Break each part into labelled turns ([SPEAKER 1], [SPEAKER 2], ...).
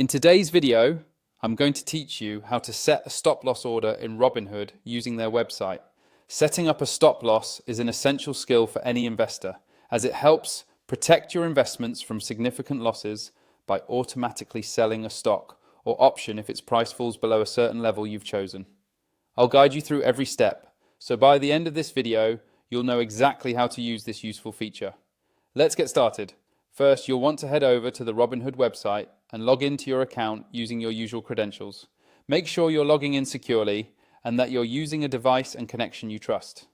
[SPEAKER 1] In today's video, I'm going to teach you how to set a stop loss order in Robinhood using their website. Setting up a stop loss is an essential skill for any investor, as it helps protect your investments from significant losses by automatically selling a stock or option if its price falls below a certain level you've chosen. I'll guide you through every step, so by the end of this video, you'll know exactly how to use this useful feature. Let's get started. First, you'll want to head over to the Robinhood website and log into your account using your usual credentials. Make sure you're logging in securely and that you're using a device and connection you trust.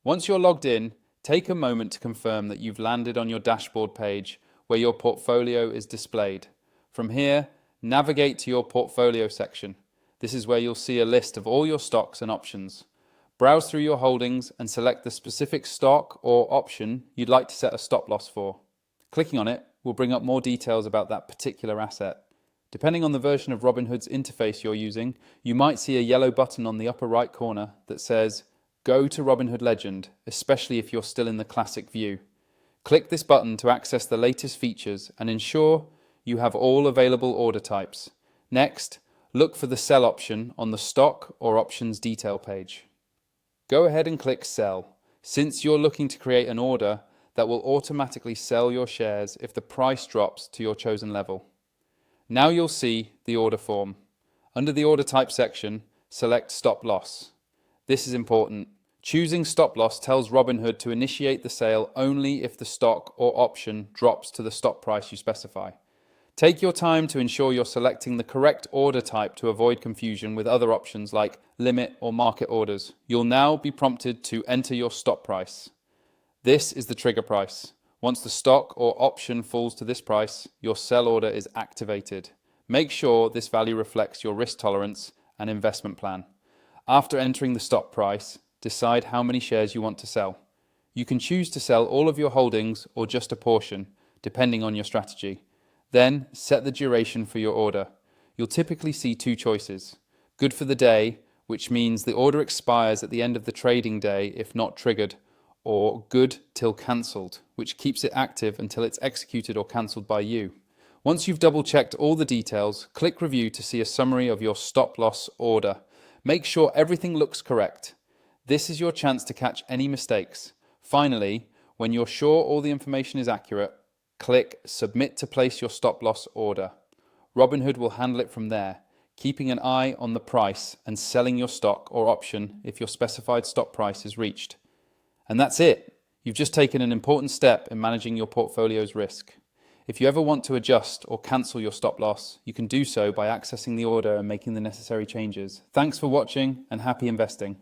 [SPEAKER 1] Once you're logged in, take a moment to confirm that you've landed on your dashboard page where your portfolio is displayed. From here, navigate to your portfolio section. This is where you'll see a list of all your stocks and options. Browse through your holdings and select the specific stock or option you'd like to set a stop loss for. Clicking on it will bring up more details about that particular asset. Depending on the version of Robinhood's interface you're using, you might see a yellow button on the upper right corner that says, Go to Robinhood Legend, especially if you're still in the classic view. Click this button to access the latest features and ensure you have all available order types. Next, look for the sell option on the stock or options detail page. Go ahead and click Sell, since you're looking to create an order that will automatically sell your shares if the price drops to your chosen level. Now you'll see the order form. Under the order type section, select Stop Loss. This is important. Choosing Stop Loss tells Robinhood to initiate the sale only if the stock or option drops to the stop price you specify. Take your time to ensure you're selecting the correct order type to avoid confusion with other options like limit or market orders. You'll now be prompted to enter your stop price. This is the trigger price. Once the stock or option falls to this price, your sell order is activated. Make sure this value reflects your risk tolerance and investment plan. After entering the stop price, decide how many shares you want to sell. You can choose to sell all of your holdings or just a portion, depending on your strategy. Then set the duration for your order. You'll typically see two choices. Good for the day, which means the order expires at the end of the trading day if not triggered, or good till cancelled, which keeps it active until it's executed or cancelled by you. Once you've double-checked all the details, click Review to see a summary of your stop-loss order. Make sure everything looks correct. This is your chance to catch any mistakes. Finally, when you're sure all the information is accurate, click Submit to place your stop-loss order. Robinhood will handle it from there, keeping an eye on the price and selling your stock or option if your specified stop price is reached. And that's it. You've just taken an important step in managing your portfolio's risk. If you ever want to adjust or cancel your stop loss, you can do so by accessing the order and making the necessary changes. Thanks for watching and happy investing.